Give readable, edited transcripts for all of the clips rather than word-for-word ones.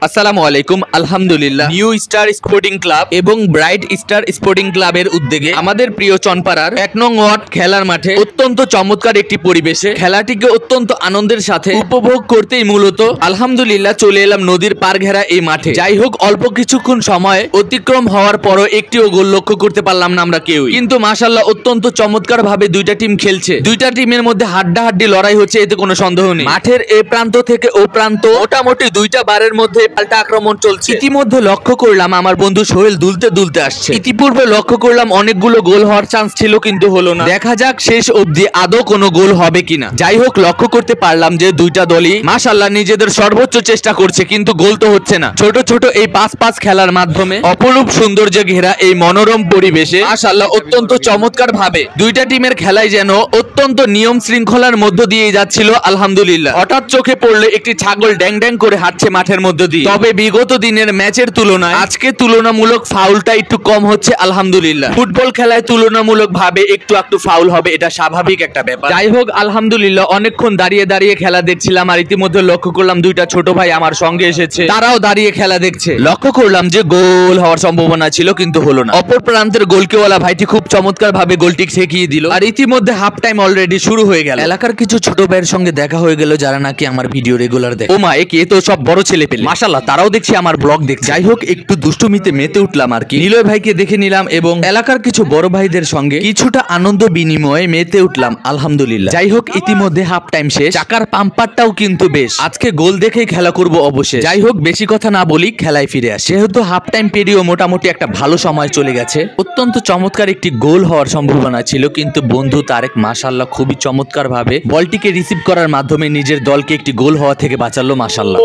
আসসালামু আলাইকুম। আলহামদুলিল্লাহ নিউ স্টার স্পোর্টিং ক্লাব এবং ব্রাইট স্টার স্পোর্টিং ক্লাবের উদ্যোগে আমাদের প্রিয় চনপাড়ার ১ নং ওয়ার্ড খেলার মাঠে অত্যন্ত চমৎকার একটি পরিবেশে খেলাটিকে অত্যন্ত আনন্দের সাথে উপভোগ করতেই মূলত আলহামদুলিল্লাহ চলে এলাম নদীর পার ঘেরা এই মাঠে। যাই হোক, অল্প কিছুক্ষণ সময় অতিক্রম হওয়ার পরও একটিও গোল লক্ষ্য করতে পারলাম না আমরা কেউই, কিন্তু মাশাআল্লাহ অত্যন্ত চমৎকার ভাবে দুইটা টিম খেলছে। দুইটা টিমের মধ্যে হাড্ডাহাড্ডি লড়াই হচ্ছে, এতে কোনো সন্দেহ নেই। মাঠের এ প্রান্ত থেকে ও প্রান্ত মোটামুটি দুইটা বারের মধ্যে পাল্টা আক্রমণ চলছে। ইতিমধ্যে লক্ষ্য করলাম আমার বন্ধু সোহেল দুলতে দুলতে আসছে। ইতিপূর্বে লক্ষ্য করলাম অনেকগুলো গোল হওয়ার চান্স ছিল, কিন্তু হলো না। দেখা যাক শেষ অবধি আদৌ কোনো গোল হবে কিনা। যাই হোক, লক্ষ্য করতে পারলাম যে দুইটা দলই মাশাআল্লাহ নিজেদের সর্বোচ্চ চেষ্টা করছে, কিন্তু গোল তো হচ্ছে না। ছোট ছোট এই পাস খেলার মাধ্যমে অপরূপ সৌন্দর্যে ঘেরা এই মনোরম পরিবেশে মাশাআল্লাহ অত্যন্ত চমৎকার ভাবে দুইটা টিমের খেলাই যেন অত্যন্ত নিয়ম শৃঙ্খলার মধ্য দিয়ে যাচ্ছিল। আলহামদুলিল্লাহ হঠাৎ চোখে পড়লো একটি ছাগল ড্যাং ড্যাং করে হাঁটছে মাঠের মধ্যে দিয়ে। তবে বিগত দিনের ম্যাচের তুলনায় আজকে তুলনামূলক ফাউলটা একটু কম হচ্ছে। আলহামদুলিল্লাহ ফুটবল খেলায় তুলনামূলক ভাবে একটু ফাউল হবে, এটা স্বাভাবিক একটা ব্যাপার। যাই হোক, আলহামদুলিল্লাহ অনেকক্ষণ দাঁড়িয়ে দাঁড়িয়ে খেলা দেখছিলাম, আর ইতিমধ্যে লক্ষ্য করলাম দুইটা ছোট ভাই আমার সঙ্গে এসেছে, তারাও দাঁড়িয়ে খেলা দেখছে। লক্ষ্য করলাম যে গোল হওয়ার সম্ভাবনা ছিল, কিন্তু হলো না। অপর প্রান্তের গোলকিওয়ালা ভাইটি খুব চমৎকার ভাবে গোলটি ঠেকিয়ে দিল, আর ইতিমধ্যে হাফ টাইম অলরেডি শুরু হয়ে গেল। এলাকার কিছু ছোট ভাইয়ের সঙ্গে দেখা হয়ে গেল, যারা নাকি আমার ভিডিও রেগুলার দেখে। ও মা, এ তো সব বড় ছেলে পেলে, মাশাআল্লাহ তারাও দেখছি আমার ব্লগ দেখছে। যাই হোক, একটু দুষ্টুমিতে মেতে উঠলাম আর কি। নিলয় ভাইকে দেখে নিলাম এবং এলাকার কিছু বড় ভাইদের সঙ্গে কিছুটা আনন্দ বিনিময়ে মেতে উঠলাম। আলহামদুলিল্লাহ। যাই হোক, ইতিমধ্যে হাফ টাইম শেষ। চাকার পাম্পারটাও কিন্তু বেশ। আজকে গোল দেখেই খেলা করব অবশ্যই। যাই হোক, বেশি কথা না বলি, খেলায় ফিরে আসে। যেহেতু হাফ টাইম পেরিয়েও মোটামুটি একটা ভালো সময় চলে গেছে, অত্যন্ত চমৎকার একটি গোল হওয়ার সম্ভাবনা ছিল, কিন্তু বন্ধু তারেক মাশাআল্লাহ খুবই চমৎকার ভাবে বলটিকে রিসিভ করার মাধ্যমে নিজের দলকে একটি গোল হওয়া থেকে বাঁচালো। মাশাআল্লাহ।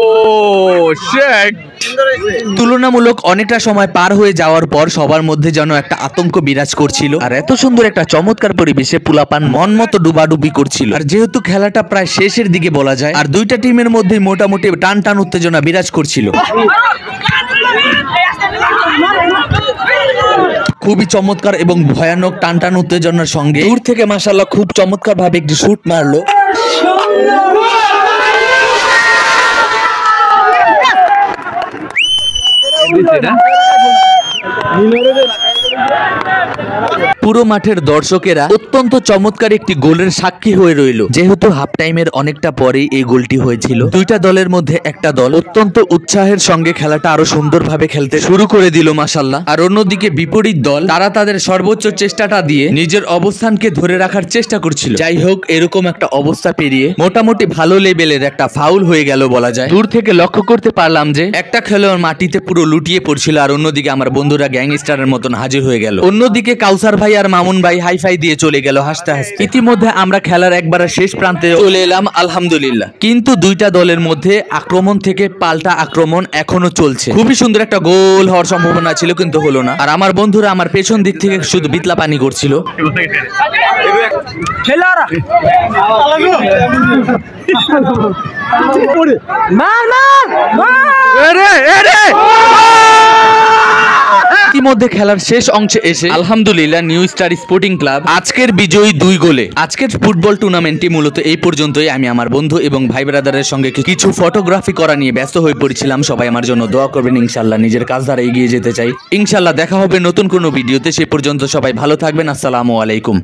তুলনামূলক অনেকটা সময় পার হয়ে যাওয়ার পর সবার মধ্যে যেন একটা আতঙ্ক বিরাজ করছিল, আর এত সুন্দর একটা চমৎকার পরিবেশে পুলাপান মন মতো ডুবাডুবি করছিল। আর যেহেতু খেলাটা প্রায় শেষের দিকে বলা যায়, আর দুইটা টিমের মধ্যে মোটামুটি টান টান উত্তেজনা বিরাজ করছিল। খুবই চমৎকার এবং ভয়ানক টান টান উত্তেজনার সঙ্গে দূর থেকে মাশাআল্লাহ খুব চমৎকার ভাবে একটি শুট মারলো। পুরো মাঠের দর্শকেরা অত্যন্ত চমৎকার একটি গোলের সাক্ষী হয়ে রইল। যেহেতু হাফ টাইমের অনেকটা পরেই এই গোলটি হয়েছিল, দুইটা দলের মধ্যে একটা দল অত্যন্ত উৎসাহের সঙ্গে খেলাটা আরো সুন্দরভাবে খেলতে শুরু করে দিল মাশাআল্লাহ, আর অন্যদিকে বিপরীত দল তারা তাদের সর্বোচ্চ চেষ্টাটা দিয়ে নিজের অবস্থানকে ধরে রাখার চেষ্টা করছিল। যাই হোক, এরকম একটা অবস্থা পেরিয়ে মোটামুটি ভালো লেভেলের একটা ফাউল হয়ে গেল বলা যায়। দূর থেকে লক্ষ্য করতে পারলাম যে একটা খেলোয়াড় মাটিতে পুরো লুটিয়ে পড়ছিল, আর অন্যদিকে আমার বন্ধুরা গ্যাংস্টারের মতন হাজির হয়ে গেল। অন্যদিকে কাউসার ভাই আর মামুন ভাই হাইফাই দিয়ে চলে গেল হাসতে হাসতে। ইতিমধ্যে আমরা খেলার একবার শেষ প্রান্তে চলে এলাম আলহামদুলিল্লাহ, কিন্তু দুইটা দলের মধ্যে আক্রমণ থেকে পাল্টা আক্রমণ এখনো চলছে। খুবই সুন্দর একটা গোল হওয়ার সম্ভাবনা ছিল, কিন্তু হলো না। আর আমার বন্ধুরা আমার পেছন দিক থেকে শুধু বিতলা পানি করছিল। ইতিমধ্যে খেলার শেষ অংশে এসে আলহামদুলিল্লাহ নিউ স্টার স্পোর্টিং ক্লাব আজকের বিজয়ী 2 গোলে। আজকের ফুটবল টুর্নামেন্টটি মূলত এই পর্যন্তই। আমি আমার বন্ধু এবং ভাই ব্রাদারের সঙ্গে কিছু ফটোগ্রাফি করা নিয়ে ব্যস্ত হয়ে পড়েছিলাম। সবাই আমার জন্য দোয়া করবেন, ইনশাআল্লাহ নিজের কাজ দ্বারা এগিয়ে যেতে চাই। ইনশাআল্লাহ দেখা হবে নতুন কোনো ভিডিওতে। সে পর্যন্ত সবাই ভালো থাকবেন। আসসালামু আলাইকুম।